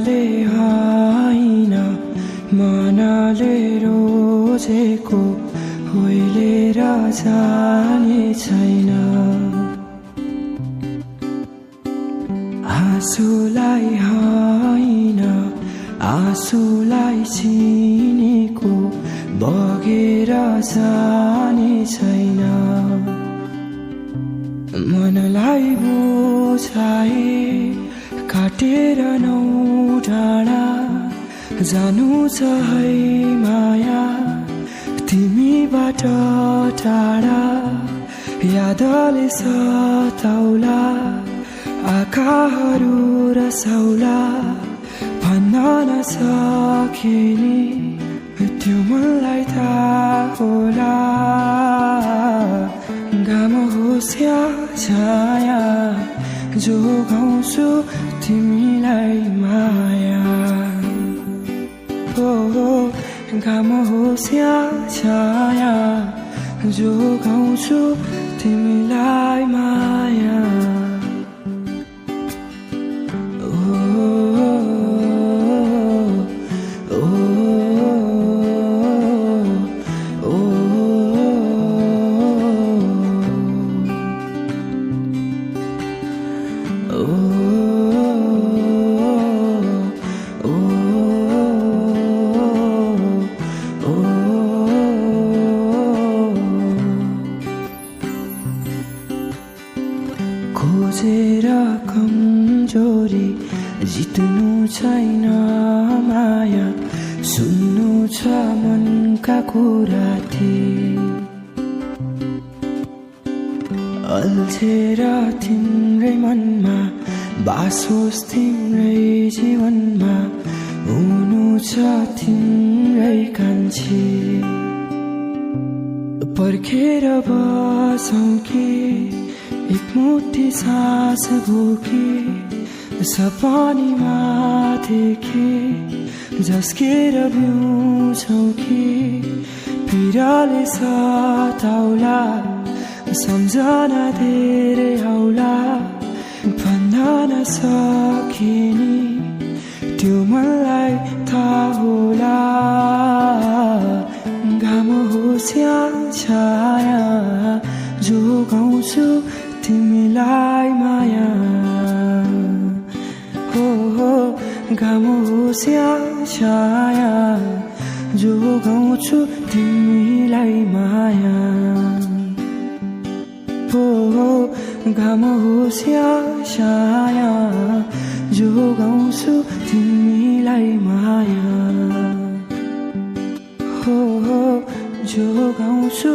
आशाले होइन मनले रोजेको होइलेर जाने छैन। आँसुलाई होइन आँसुलाई चिनेको बगेर जाने छैन। मनलाई बुझाए काटेर नौ डाँडा जानु छ है माया तिमीबाट टाढा। यादले सताउला आँखाहरू रसाउला भन्न नसके नि त्यो मनलाई थाहा होला। घाम होस् या छाया जोगाउँछु तिमीलाई माया। घाम होस् या छाया जोगाउँछु तिमीलाई माया। खोजेर कमजोरी जित्नु छैन माया सुन्नु छ मनका कुरा अल्झेर तिम्रै मनमा बास होस् तिम्रै जीवनमा हुनु छ तिम्रै कान्छी। पर्खेर बसौँ कि एक मुठी सास बोके सपनीमा देखे झस्केर बिउँछौँ कि पिराले सताउला सम्झना धेरै आउला भन्न नसके नि त्यो मनलाई थाहा होला। घाम होस् या छाया जोगाउँछु तिमीलाई माया। घाम होस् या छाया जोगाउँछु तिमीलाई माया। घाम होस् या छाया जोगाउँछु तिमीलाई माया। जोगाउँछु